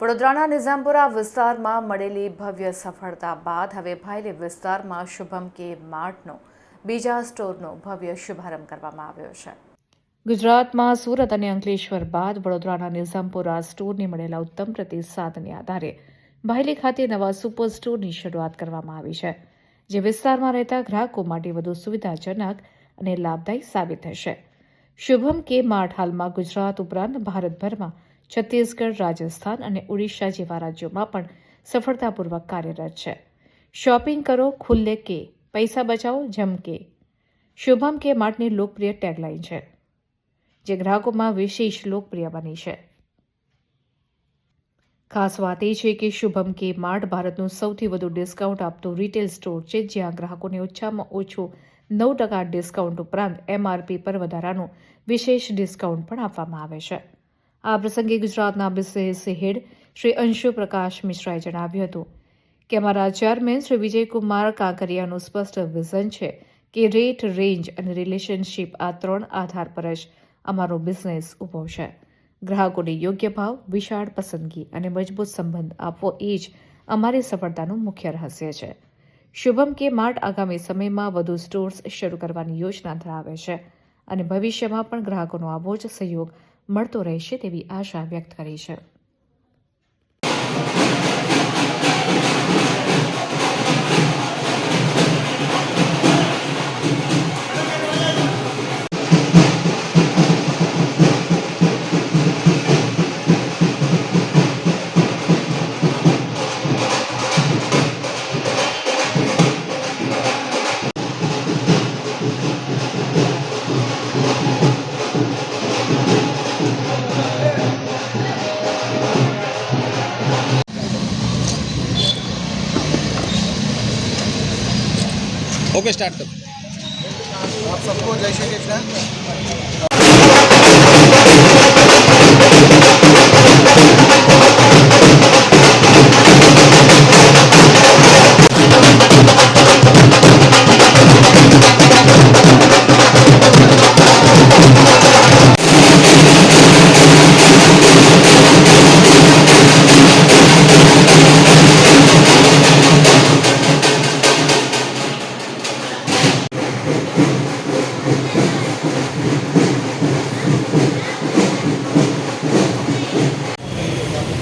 વડોદરાના નિઝામપુરા વિસ્તારમાં મળેલી ભવ્ય સફળતા બાદ હવે ભાયલી વિસ્તારમાં શુભમ કે માર્ટનો બીજા સ્ટોરનો ભવ્ય શુભારંભ કરવામાં આવ્યો છે. ગુજરાતમાં સુરત અને અંકલેશ્વર બાદ વડોદરાના નિઝામપુરા સ્ટોરને મળેલા ઉત્તમ પ્રતિસાદને આધારે ભાયલી ખાતે નવા સુપર સ્ટોરની શરૂઆત કરવામાં આવી છે, જે વિસ્તારમાં રહેતા ગ્રાહકો માટે વધુ સુવિધાજનક અને લાભદાયી સાબિત થશે. શુભમ કે માર્ટ હાલમાં ગુજરાત ઉપરાંત ભારતભરમાં છત્તીસગઢ, રાજસ્થાન અને ઓડિશા જેવા રાજ્યોમાં પણ સફળતાપૂર્વક કાર્યરત છે. શોપિંગ કરો ખુલ્લે કે, પૈસા બચાવો જમ કે, શુભમ કે માર્ટની લોકપ્રિય ટેગલાઇન છે, જે ગ્રાહકોમાં વિશેષ લોકપ્રિય બની છે. ખાસ વાત એ છે કે શુભમ કે માર્ટ ભારતનું સૌથી વધુ ડિસ્કાઉન્ટ આપતું રિટેલ સ્ટોર છે, જ્યાં ગ્રાહકોને ઓછામાં ઓછું 9% ડિસ્કાઉન્ટ ઉપરાંત MRP પર વધારાનું વિશેષ ડિસ્કાઉન્ટ પણ આપવામાં આવે છે. આ પ્રસંગે ગુજરાતના બિઝનેસ હેડ શ્રી અંશુ પ્રકાશ મિશ્રાએ જણાવ્યું હતું કે અમારા ચેરમેન શ્રી વિજયકુમાર કાંકરિયાનું સ્પષ્ટ વિઝન છે કે રેટ, રેન્જ અને રિલેશનશીપ આ 3 આધાર પર જ અમારો બિઝનેસ ઊભો છે. ગ્રાહકોને યોગ્ય ભાવ, વિશાળ પસંદગી અને મજબૂત સંબંધ આપવો એ જ અમારી સફળતાનું મુખ્ય રહસ્ય છે. શુભમ કે માર્ટ આગામી સમયમાં વધુ સ્ટોર્સ શરૂ કરવાની યોજના ધરાવે છે અને ભવિષ્યમાં પણ ગ્રાહકોનો આવો જ સહયોગ મળતો રહેશે તેવી આશા વ્યક્ત કરી છે. ओके स्टार्ट करो। आप सबको जय श्री कृष्ण।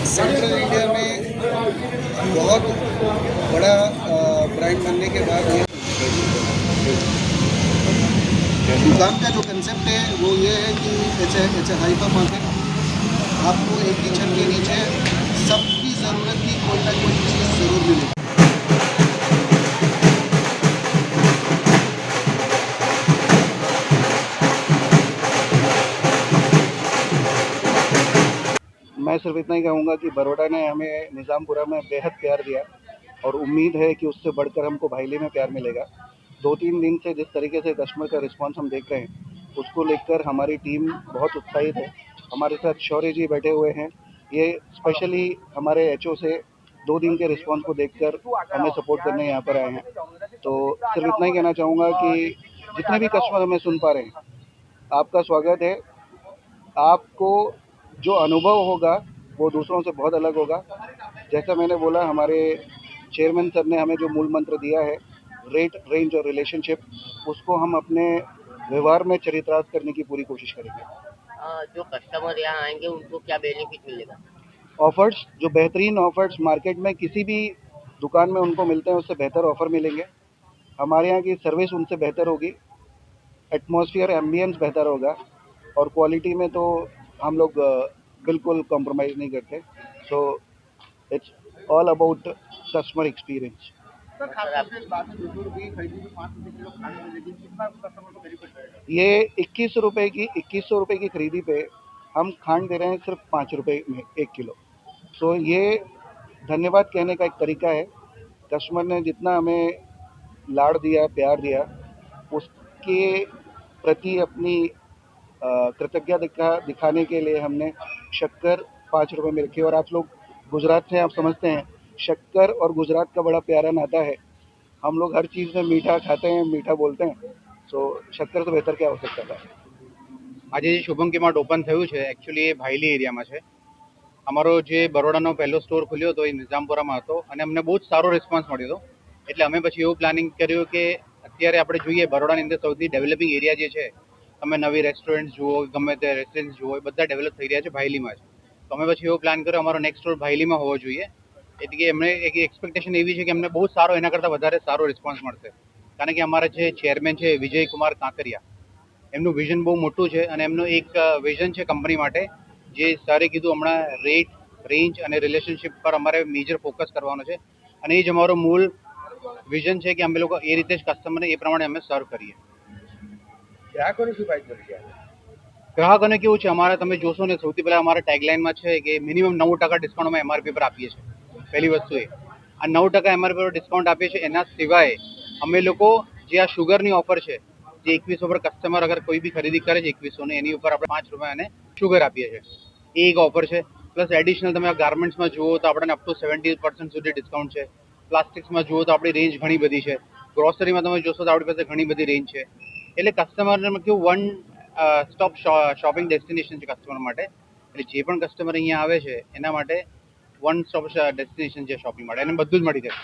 सेंट्रल इंडिया में बहुत बड़ा ब्रांड बनने के बाद ये दुकान का जो कंसेप्ट है वो ये है कि इट्स ए हाइपर मार्केट। आपको एक ही छत के नीचे सबकी ज़रूरत की कोई ना कोई चीज़ ज़रूर मिलेगी। मैं सिर्फ इतना ही कहूँगा कि बड़ौदा ने हमें निज़ामपुरा में बेहद प्यार दिया और उम्मीद है कि उससे बढ़कर हमको भायली में प्यार मिलेगा। 2-3 दिन से जिस तरीके से कस्टमर का रिस्पांस हम देख रहे हैं, उसको लेकर हमारी टीम बहुत उत्साहित है। हमारे साथ शौर्य जी बैठे हुए हैं, ये स्पेशली हमारे एचओ से 2 दिन के रिस्पांस को देखकर हमें सपोर्ट करने यहाँ पर आए हैं। तो सिर्फ इतना ही कहना चाहूँगा कि जितने भी कस्टमर हमें सुन पा रहे हैं, आपका स्वागत है। आपको जो अनुभव होगा वो दूसरों से बहुत अलग होगा। जैसा मैंने बोला, हमारे चेयरमैन सर ने हमें जो मूल मंत्र दिया है, रेट, रेंज और रिलेशनशिप, उसको हम अपने व्यवहार में चरितार्थ करने की पूरी कोशिश करेंगे। जो कस्टमर यहाँ आएंगे उनको क्या बेनिफिट मिलेगा? ऑफर्स, जो बेहतरीन ऑफर्स मार्केट में किसी भी दुकान में उनको मिलते हैं, उससे बेहतर ऑफर मिलेंगे। हमारे यहाँ की सर्विस उनसे बेहतर होगी, एटमॉस्फेयर, एम्बियंस बेहतर होगा और क्वालिटी में तो हम लोग बिल्कुल कॉम्प्रोमाइज़ नहीं करते। So it's all about customer experience. ये 2100 रुपये की खरीदी पे हम खांड दे रहे हैं सिर्फ 5 रुपये में 1 किलो। सो ये धन्यवाद कहने का एक तरीका है। कस्टमर ने जितना हमें लाड़ दिया, प्यार दिया, उसके प्रति अपनी कृतज्ञता दिखाने के लिए हमने शक्कर 5 रुपये में रखी। और आप लोग गुजरात से, आप समझते हैं शक्कर और गुजरात का बड़ा प्यारा नाता है। हम लोग हर चीज़ में मीठा खाते हैं, मीठा बोलते हैं। सो शक्कर से बेहतर क्या हो सकता था। આજે જે શુભમ કે માર્ટ ઓપન થયું છે, એકચ્યુઅલી એ ભાયલી એરિયામાં છે. અમારો જે બરોડાનો પહેલો સ્ટોર ખુલ્યો હતો એ નિઝામપુરામાં હતો અને અમને બહુ જ સારો રિસ્પોન્સ મળ્યો હતો. એટલે અમે પછી એવું પ્લાનિંગ કર્યું કે અત્યારે આપણે જોઈએ બરોડાની અંદર સૌથી ડેવલપિંગ એરિયા જે છે, તમે નવી રેસ્ટોરન્ટ જુઓ, ગમે તે રેસ્ટોરન્ટ જુઓ, એ બધા ડેવલપ થઈ રહ્યા છે ભાયલીમાં જ. તો અમે પછી એવો પ્લાન કર્યો અમારો નેક્સ્ટ સ્ટોર ભાયલીમાં હોવો જોઈએ. એટલે કે એમને એક એક્સપેક્ટેશન એવી છે કે અમને બહુ સારો, એના કરતાં વધારે સારો રિસ્પોન્સ મળશે. કારણ કે અમારા જે ચેરમેન છે વિજયકુમાર કાંકરિયા, એમનું વિઝન બહુ મોટું છે અને એમનું એક વિઝન છે કંપની માટે, જે સરે કીધું હમણાં રેટ, રેન્જ અને રિલેશનશિપ પર અમારે મેજર ફોકસ કરવાનો છે. અને એ જ અમારો મૂળ વિઝન છે કે અમે લોકો એ રીતે જ કસ્ટમરને એ પ્રમાણે અમે સર્વ કરીએ. ગ્રાહકોને શું ફાયદો છે? ગ્રાહકોને કેવું છે, અમારે તમે જોશો ને, સૌથી પહેલા અમારા ટેગલાઇનમાં છે કે મિનિમમ 9% ડિસ્કાઉન્ટ અમે MRP પર આપીએ છીએ. પહેલી વસ્તુ એ આ 9% MRP પર ડિસ્કાઉન્ટ આપીએ છીએ. એના સિવાય અમે લોકો જે આ શુગરની ઓફર છે, જે 2100 પર કસ્ટમર અગર કોઈ બી ખરીદી કરે છે 2100 ની, એની ઉપર આપણે 5 રૂપિયા અને શુગર આપીએ છીએ. એ એક ઓફર છે. પ્લસ એડિશનલ તમે ગાર્મેન્ટ્સમાં જુઓ તો આપણને અપ ટુ 70% સુધી ડિસ્કાઉન્ટ છે. પ્લાસ્ટિક્સમાં જુઓ તો આપણી રેન્જ ઘણી બધી છે. ગ્રોસરીમાં તમે જોશો તો આપણી પાસે ઘણી બધી રેન્જ છે. એટલે કસ્ટમરને કેવું વન સ્ટોપ શોપિંગ ડેસ્ટિનેશન છે કસ્ટમર માટે. એટલે જે પણ કસ્ટમર અહીંયા આવે છે એના માટે વન સ્ટોપ ડેસ્ટિનેશન છે શોપિંગ માટે, એને બધું જ મળી જાય.